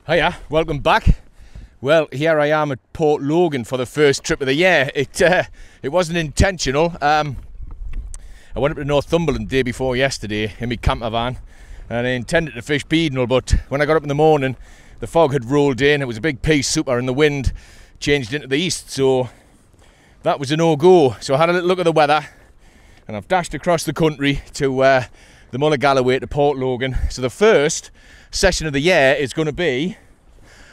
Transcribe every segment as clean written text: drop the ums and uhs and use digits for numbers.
Hiya, welcome back. Well, here I am at Port Logan for the first trip of the year. It wasn't intentional. I went up to Northumberland the day before yesterday in my camper van, and I intended to fish Beadnell, but when I got up in the morning, the fog had rolled in. It was a big peace super, and the wind changed into the east, so that was a no-go. So I had a little look at the weather, and I've dashed across the country to the Mull of Galloway to Port Logan. So the first session of the year is going to be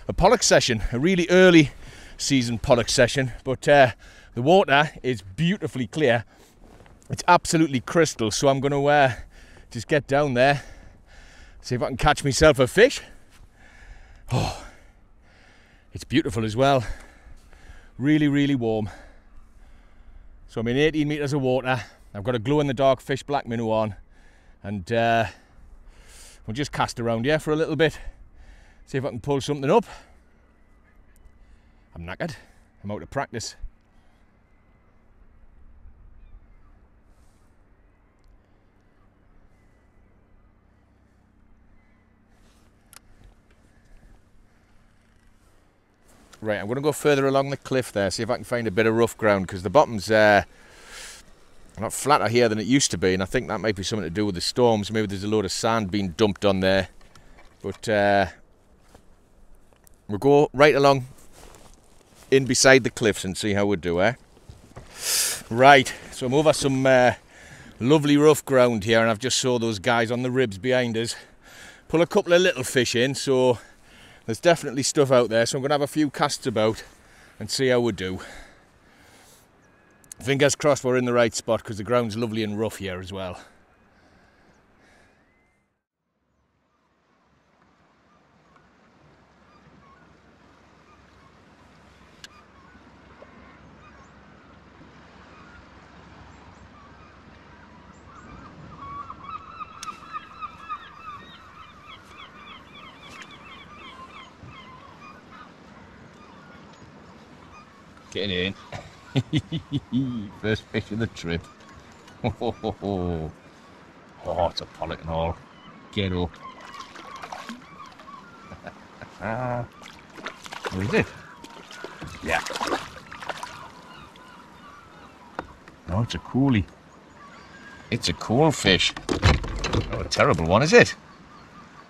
a Pollack session, a really early season Pollack session, but the water is beautifully clear. It's absolutely crystal, so I'm going to just get down there, see if I can catch myself a fish. Oh, it's beautiful as well. Really, really warm. So I'm in 18 metres of water. I've got a glow-in-the-dark fish black minnow on, and we'll just cast around here for a little bit, see if I can pull something up. I'm knackered. I'm out of practice. Right, I'm going to go further along the cliff there, see if I can find a bit of rough ground, because the bottom's a lot flatter here than it used to be, and I think that might be something to do with the storms. Maybe there's a load of sand being dumped on there. But we'll go right along in beside the cliffs and see how we do, eh? Right, so I'm over some lovely rough ground here, and I've just saw those guys on the ribs behind us pull a couple of little fish in, so there's definitely stuff out there. So I'm going to have a few casts about and see how we do. Fingers crossed we're in the right spot, because the ground's lovely and rough here as well. Get in. First fish of the trip. Oh, it's a pollock and all. Get up. What is it? Yeah. No, it's a coley. It's a coalfish. Not a terrible one, is it?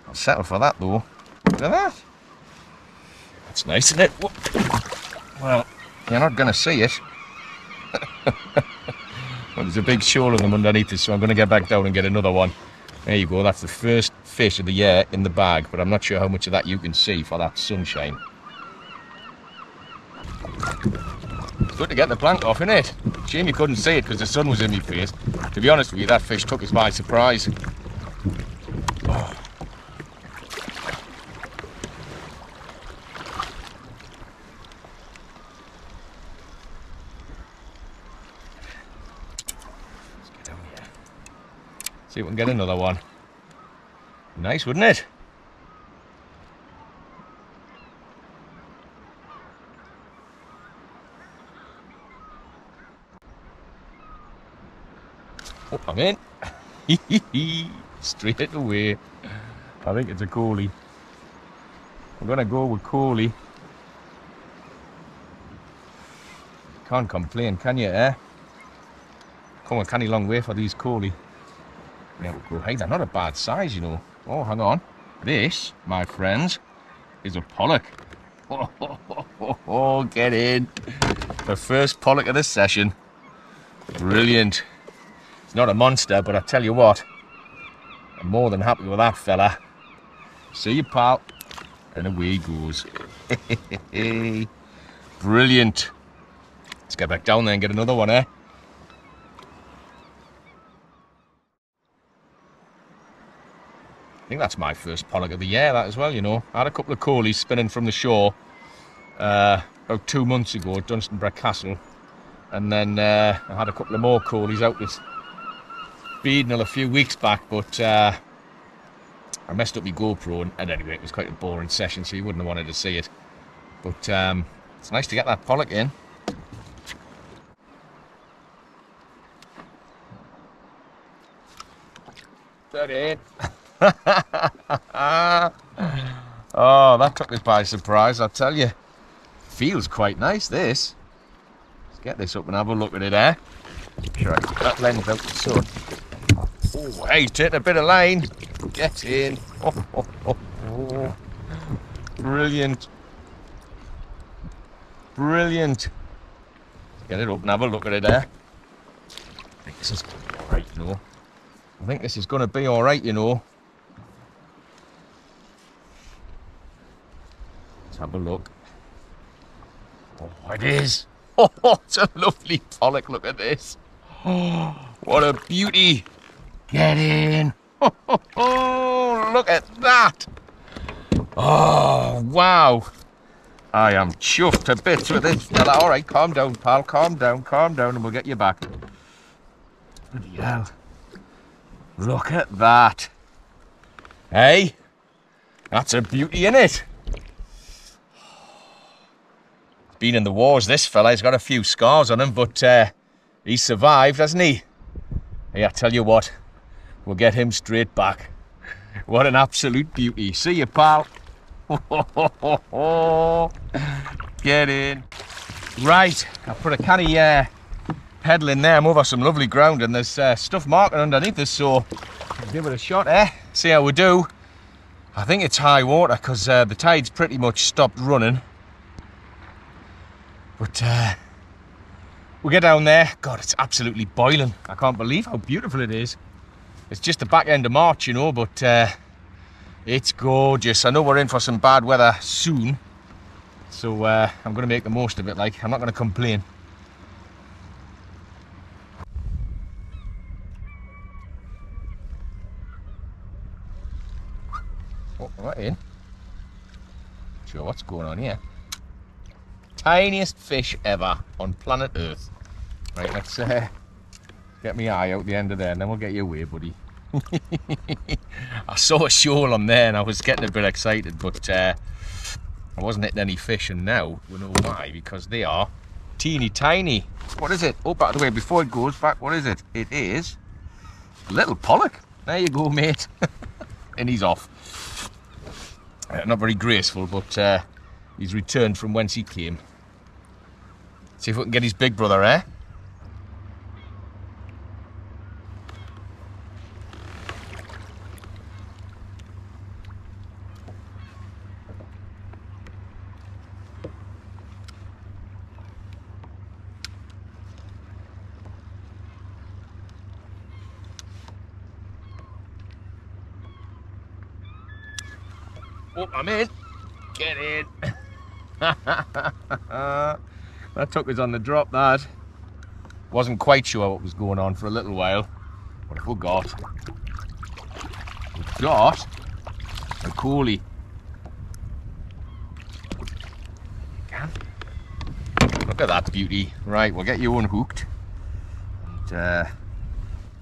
I'll settle for that though. Look at that. That's nice, isn't it? Well, you're not going to see it. Well, there's a big shoal of them underneath us, so I'm going to get back down and get another one. There you go, that's the first fish of the year in the bag, but I'm not sure how much of that you can see for that sunshine. It's good to get the plank off, isn't it? Shame you couldn't see it because the sun was in my face. To be honest with you, that fish took us by surprise. Oh. See if we can get another one. Nice, wouldn't it? Oh, I'm in. Straight away. I think it's a coley. I'm gonna go with coley. Can't complain, can you, eh? Come a canny long way for these coley. There we go. Hey, they're not a bad size, you know. Oh, hang on. This, my friends, is a pollock. Oh, get in. The first pollock of the session. Brilliant. It's not a monster, but I tell you what, I'm more than happy with that fella. See you, pal. And away he goes. Brilliant. Let's get back down there and get another one, eh? I think that's my first pollock of the year, that as well, you know. I had a couple of coleys spinning from the shore about 2 months ago at Dunstanburgh Castle. And then I had a couple of more coleys out with Beadnell a few weeks back, but I messed up my GoPro, and anyway, it was quite a boring session, so you wouldn't have wanted to see it. But it's nice to get that pollock in. Oh, that took us by surprise, I'll tell you. Feels quite nice, this. Let's get this up and have a look at it, eh? Sure, I put that lens out the sun. Oh, hey, he's taking a bit of line. Get in. Oh. Brilliant. Brilliant. Get it up and have a look at it there. I think this is alright, you know. I think this is going to be alright, you know. Let's have a look. Oh, it is. Oh, it's a lovely pollock. Look at this. Oh, what a beauty. Get in. Oh, look at that. Oh, wow. I am chuffed to bits with this fella. All right, calm down, pal. Calm down, and we'll get you back. Bloody hell. Look at that. Hey? That's a beauty, innit? Been in the wars, this fella. He's got a few scars on him, but he's survived, hasn't he? Hey, I tell you what, we'll get him straight back. What an absolute beauty. See you, pal. Get in. Right, I put a canny pedal in there. I'm over some lovely ground, and there's stuff marking underneath us, so I'll give it a shot, eh? See how we do. I think it's high water because the tide's pretty much stopped running. But we'll get down there. God, it's absolutely boiling. I can't believe how beautiful it is. It's just the back end of March, you know, but it's gorgeous. I know we're in for some bad weather soon, so I'm going to make the most of it. Like, I'm not going to complain. Oh, right in. Not sure what's going on here. Tiniest fish ever on planet Earth. Right, let's get my eye out the end of there, and then we'll get you away, buddy. I saw a shoal on there and I was getting a bit excited, but I wasn't hitting any fish, and now we know why, because they are teeny tiny. What is it? Oh, by the way, before it goes back, what is it? It is a little pollock. There you go, mate. And he's off. Not very graceful, but he's returned from whence he came. See if we can get his big brother, eh? Oh, I'm in. Get in. That took us on the drop, that. Wasn't quite sure what was going on for a little while. But we got a coley. Look at that beauty. Right, we'll get you unhooked. And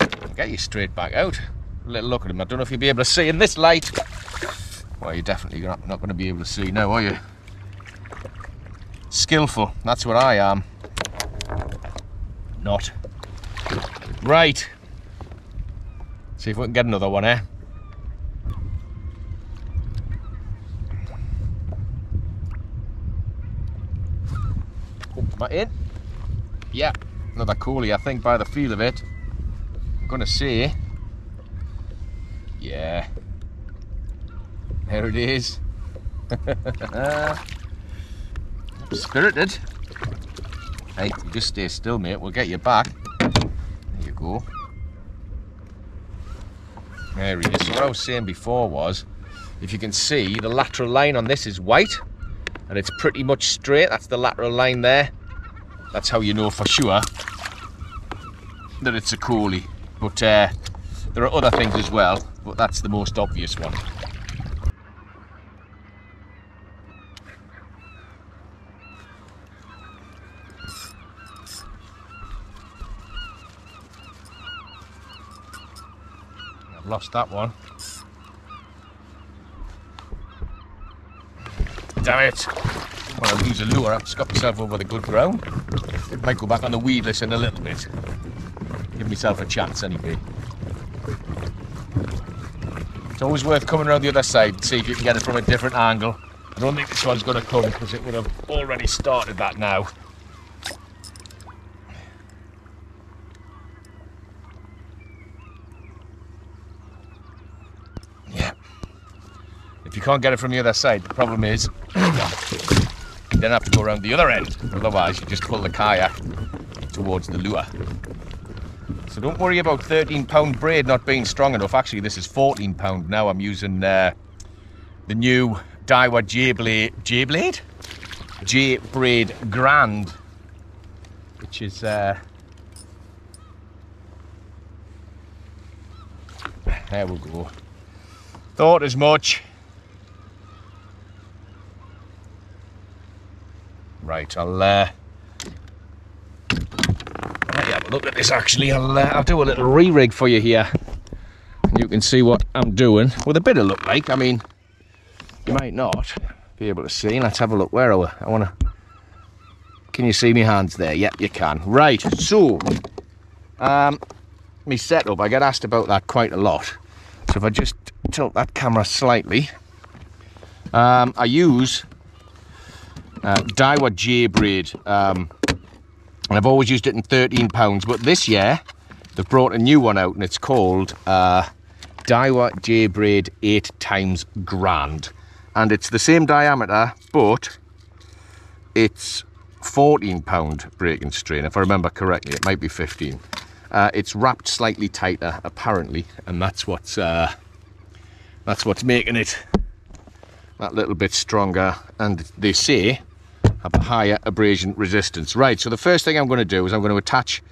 we'll get you straight back out. A little look at him. I don't know if you'll be able to see in this light. Well, you're definitely not going to be able to see now, are you? Skillful, that's what I am. Not. Right. See if we can get another one, eh? Oh, am I in? Yeah, another coley, I think, by the feel of it. I'm going to say, yeah. There it is. Spirited. Hey, you just stay still, mate. We'll get you back. There you go. There he is. So what I was saying before was, if you can see, the lateral line on this is white, and it's pretty much straight. That's the lateral line there. That's how you know for sure that it's a coley. But there are other things as well, but that's the most obvious one. Lost that one. Damn it! Well, I'll use a lure. I've just got myself over the good ground. Might go back on the weedless in a little bit. Give myself a chance anyway. It's always worth coming around the other side and see if you can get it from a different angle. I don't think this one's going to come because it would have already started that now. Yeah. If you can't get it from the other side, the problem is you then have to go around the other end. Otherwise, you just pull the kayak towards the lure. So don't worry about 13-pound braid not being strong enough. Actually, this is 14-pound now. I'm using the new Daiwa J-Braid Grande, which is there we go. Thought as much. Right, I'll let you have a look at this. Actually, I'll do a little re-rig for you here. You can see what I'm doing with a bit of look like. I mean, you might not be able to see. Let's have a look. Where are we? I want to... Can you see my hands there? Yep, you can. Right, so me setup, I get asked about that quite a lot. So if I just tilt that camera slightly, I use Daiwa J-Braid, and I've always used it in 13 pounds, but this year they've brought a new one out and it's called Daiwa J-Braid 8x Grande, and it's the same diameter but it's 14 pound breaking strain, if I remember correctly. It might be 15. It's wrapped slightly tighter apparently, and that's what's making it that little bit stronger, and they say have a higher abrasion resistance. Right, so the first thing I'm going to do is I'm going to attach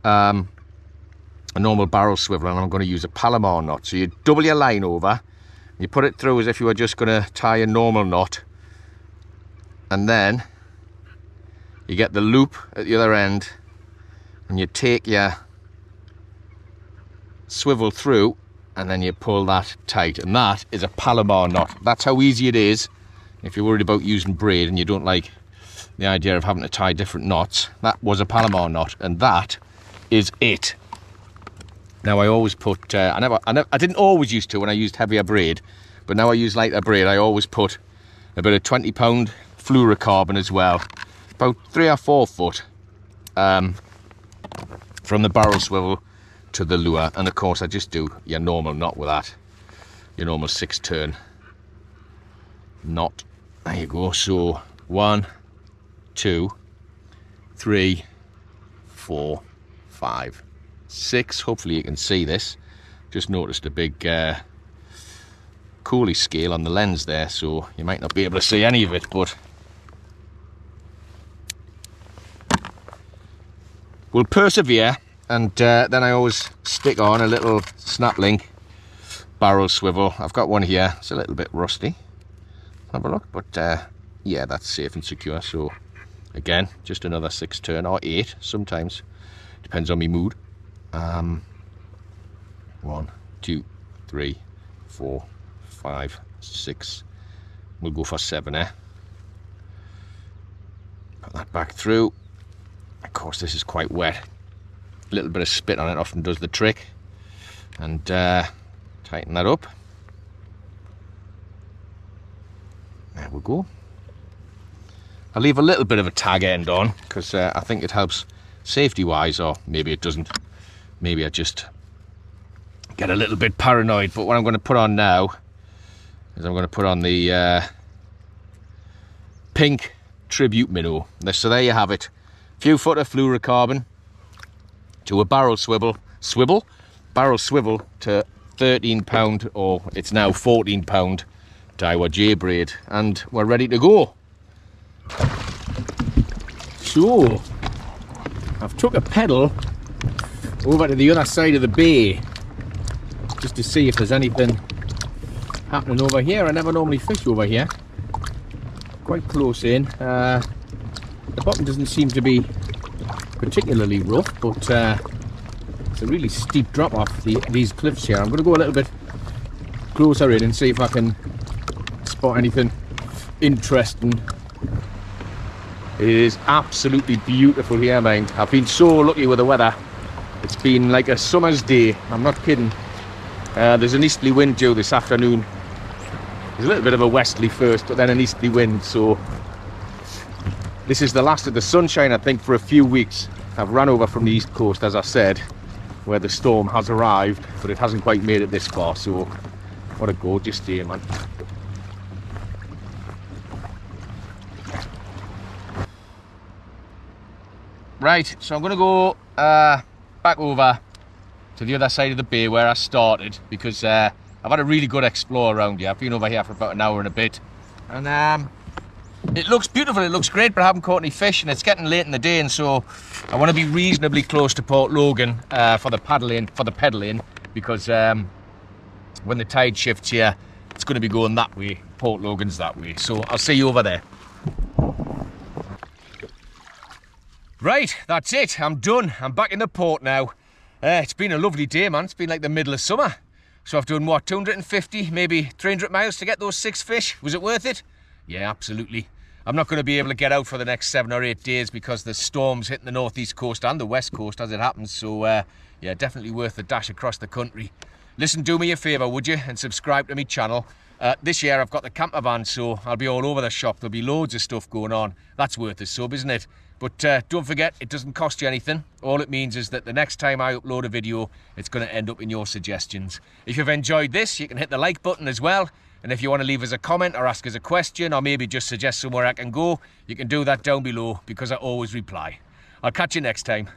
a normal barrel swivel, and I'm going to use a Palomar knot. So you double your line over, you put it through as if you were just going to tie a normal knot, and then you get the loop at the other end and you take your swivel through and then you pull that tight, and that is a Palomar knot. That's how easy it is if you're worried about using braid and you don't like the idea of having to tie different knots. That was a Palomar knot, and that is it. Now I always put I didn't always used to when I used heavier braid, but now I use lighter braid. I always put a bit of 20-pound fluorocarbon as well, about 3 or 4 foot from the barrel swivel to the lure, and of course I just do your normal knot with that, your normal 6-turn knot. There you go. So 1, 2, 3, 4, 5, 6. Hopefully you can see this. Just noticed a big coley scale on the lens there, so you might not be able to see any of it, but we'll persevere. And then I always stick on a little snap link barrel swivel. I've got one here. It's a little bit rusty. Have a look, but yeah, that's safe and secure. So again, just another 6-turn or 8 sometimes, depends on my mood. 1, 2, 3, 4, 5, 6. We'll go for 7, eh? Put that back through. Of course, this is quite wet. A little bit of spit on it often does the trick. And tighten that up. There we go. I'll leave a little bit of a tag end on because I think it helps safety wise, or maybe it doesn't. Maybe I just get a little bit paranoid. But what I'm going to put on now is I'm going to put on the pink tribute minnow. So there you have it. Few foot of fluorocarbon to a barrel swivel to 13 pound, or it's now 14 pound Daiwa J-Braid, and we're ready to go. So I've took a pedal over to the other side of the bay just to see if there's anything happening over here. I never normally fish over here. Quite close in. The bottom doesn't seem to be particularly rough, but it's a really steep drop off these cliffs here. I'm going to go a little bit closer in and see if I can spot anything interesting. It is absolutely beautiful here, man. I've been so lucky with the weather. It's been like a summer's day. I'm not kidding. There's an easterly wind due this afternoon, There's a little bit of a westerly first, but then an easterly wind, so this is the last of the sunshine, I think, for a few weeks. I've run over from the east coast, as I said, where the storm has arrived, but it hasn't quite made it this far, so what a gorgeous day, man. Right, so I'm going to go back over to the other side of the bay where I started, because I've had a really good explore around here. I've been over here for about an hour and a bit, and it looks beautiful, it looks great, but I haven't caught any fish, and it's getting late in the day, and so I want to be reasonably close to Port Logan for the pedaling, because when the tide shifts here, it's going to be going that way. Port Logan's that way, so I'll see you over there. Right, that's it, I'm done. I'm back in the port now. It's been a lovely day, man. It's been like the middle of summer. So I've done, what, 250, maybe 300 miles to get those 6 fish. Was it worth it? Yeah, absolutely. I'm not going to be able to get out for the next 7 or 8 days because the storm's hitting the northeast coast and the west coast as it happens. So, yeah, definitely worth the dash across the country. Listen, do me a favour, would you, and subscribe to my channel. This year I've got the camper van, so I'll be all over the shop. There'll be loads of stuff going on. That's worth a sub, isn't it? But don't forget, it doesn't cost you anything. All it means is that the next time I upload a video, it's going to end up in your suggestions. If you've enjoyed this, you can hit the like button as well. And if you want to leave us a comment or ask us a question, or maybe just suggest somewhere I can go, you can do that down below, because I always reply. I'll catch you next time.